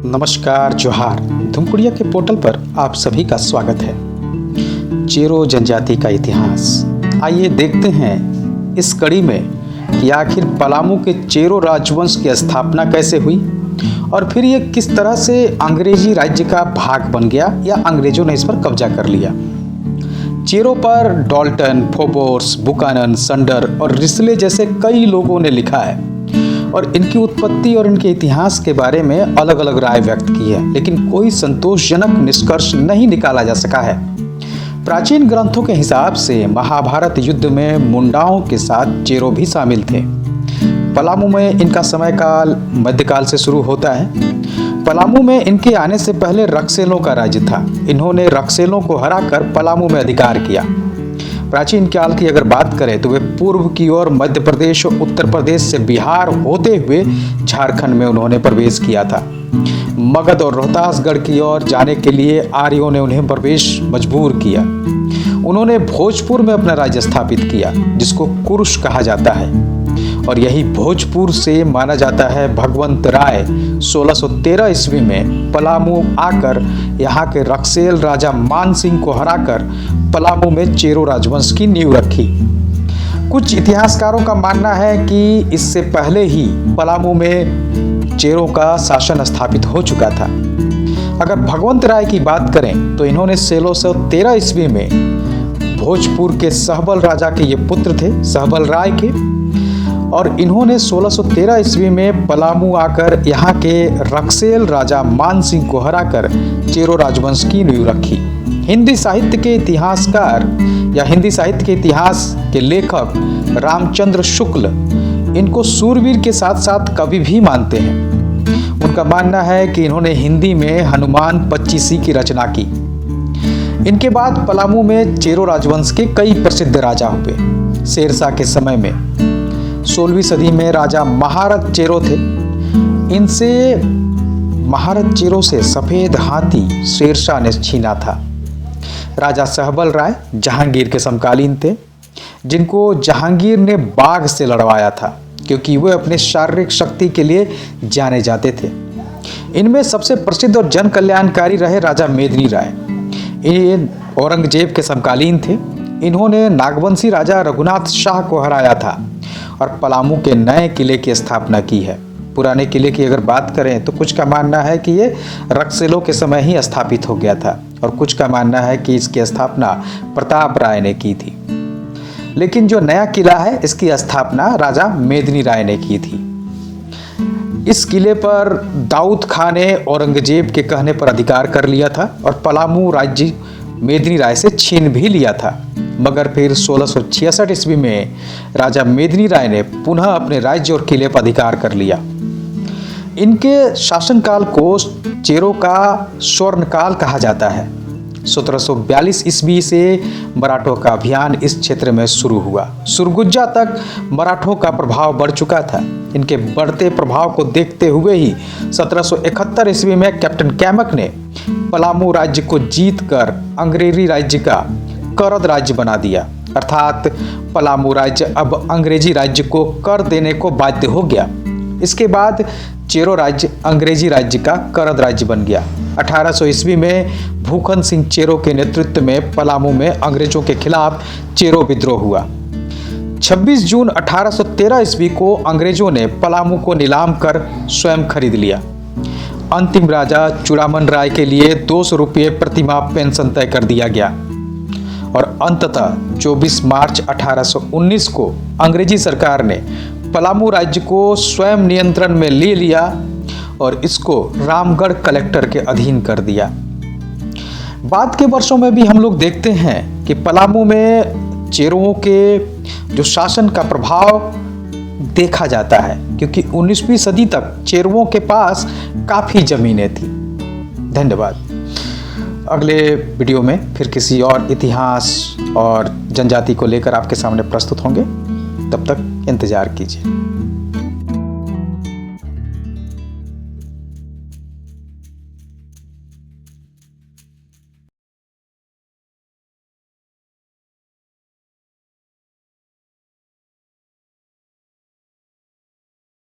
नमस्कार, जोहार। धुमकुड़िया के पोर्टल पर आप सभी का स्वागत है। चेरो जनजाति का इतिहास। आइए देखते हैं इस कड़ी में कि आखिर पलामू के चेरो राजवंश की स्थापना कैसे हुई और फिर ये किस तरह से अंग्रेजी राज्य का भाग बन गया या अंग्रेजों ने इस पर कब्जा कर लिया। चेरो पर डॉल्टन, फोबोर्स, बुकानन, संडर और रिस्ले जैसे कई लोगों ने लिखा है और इनकी उत्पत्ति और इनके इतिहास के बारे में अलग अलग राय व्यक्त की है, लेकिन कोई संतोषजनक निष्कर्ष नहीं निकाला जा सका है। प्राचीन ग्रंथों के हिसाब से महाभारत युद्ध में मुंडाओं के साथ चेरो भी शामिल थे। पलामू में इनका समय काल मध्यकाल से शुरू होता है। पलामू में इनके आने से पहले रक्सेलों का राज्य था। इन्होंने रक्सेलों को हराकर पलामू में अधिकार किया। प्राचीन काल की अगर बात करें तो वे पूर्व की ओर मध्य प्रदेश और उत्तर प्रदेश से बिहार होते हुए झारखंड में उन्होंने प्रवेश किया था। मगध और रोहतासगढ़ की ओर जाने के लिए आर्यों ने उन्हें प्रवेश मजबूर किया। उन्होंने भोजपुर में अपना राज्य स्थापित किया, जिसको कुरुश कहा जाता है, और यही भोजपुर से माना जाता है भगवंत राय 1613 ईस्वी में पलामू आकर यहाँ के रक्सेल राजा मान सिंह को हराकर पलामू में चेरो राजवंश की नींव रखी। कुछ इतिहासकारों का मानना है कि इससे पहले ही पलामू में चेरो का शासन स्थापित हो चुका था। अगर भगवंत राय की बात करें तो इन्होंने 1613 ईस्वी में भोजपुर के सहबल राजा के ये पुत्र थे, सहबल राय के, और इन्होंने 1613 ईस्वी में पलामू आकर यहाँ के रक्सेल राजा मान सिंह को हराकर चेरो राजवंश की नींव रखी। हिंदी साहित्य के इतिहासकार या हिंदी साहित्य के इतिहास के लेखक रामचंद्र शुक्ल इनको सूरवीर के साथ साथ कवि भी मानते हैं। उनका मानना है कि इन्होंने हिंदी में हनुमान 25 की रचना की। इनके बाद पलामू में चेरो राजवंश के कई प्रसिद्ध राजा हुए। शेरशाह के समय में 16वीं सदी में राजा महारत चेरो थे। इनसे महारत चेरो से सफेद हाथी शेरशाह ने छीना था। राजा सहबल राय जहांगीर के समकालीन थे, जिनको जहांगीर ने बाघ से लड़वाया था, क्योंकि वे अपने शारीरिक शक्ति के लिए जाने जाते थे। इनमें सबसे प्रसिद्ध और जन कल्याणकारी रहे राजा मेदिनी राय। ये औरंगजेब के समकालीन थे। इन्होंने नागवंशी राजा रघुनाथ शाह को हराया था और पलामू के नए किले की स्थापना की है। पुराने किले की अगर बात करें तो कुछ का मानना है कि ये रक्सेलों के समय ही स्थापित हो गया था और कुछ का मानना है कि इसकी स्थापना प्रताप राय ने की थी। लेकिन जो नया किला है इसकी स्थापना राजा मेदिनी राय ने की थी। इस किले पर दाऊद खान ने औरंगजेब के कहने पर अधिकार कर लिया था और पलामू राज्य मेदिनी राय से छीन भी लिया था। मगर फिर 1666 ईस्वी में राजा मेदिनी राय ने पुनः अपने राज्य और किले पर अधिकार कर लिया। इनके शासनकाल को चेरो का स्वर्णकाल कहा जाता है। 1742 ईस्वी से मराठों का अभियान इस क्षेत्र में शुरू हुआ। सुरगुज्जा तक मराठों का प्रभाव बढ़ चुका था। इनके बढ़ते प्रभाव को देखते हुए ही 1771 ईस्वी में कैप्टन कैमक ने पलामू राज्य को जीतकर अंग्रेजी राज्य का करद राज्य बना दिया। अर्थात पलामू राज्य अब अंग्रेजी राज्य को कर देने को बाध्य हो गया। इसके बाद चेरो राज्य अंग्रेजी राज्य का करद राज्य बन गया। 1800 ईस्वी में भूखन सिंह चेरो के नेतृत्व में पलामू में अंग्रेजों के खिलाफ चेरो विद्रोह हुआ। 26 जून 1813 ईस्वी को अंग्रेजों ने पलामू को नीलाम कर स्वयं खरीद लिया। अंतिम राजा चूड़ामन राय के लिए 200 रुपये प्रतिमाह पेंशन तय कर दिया गया और अंततः 24 मार्च 1819 को अंग्रेजी सरकार ने पलामू राज्य को स्वयं नियंत्रण में ले लिया और इसको रामगढ़ कलेक्टर के अधीन कर दिया। बाद के वर्षों में भी हम लोग देखते हैं कि पलामू में चेरों के जो शासन का प्रभाव देखा जाता है, क्योंकि 19वीं सदी तक चेरों के पास काफ़ी ज़मीनें थी। धन्यवाद। अगले वीडियो में फिर किसी और इतिहास और जनजाति को लेकर आपके सामने प्रस्तुत होंगे। तब तक इंतज़ार कीजिए।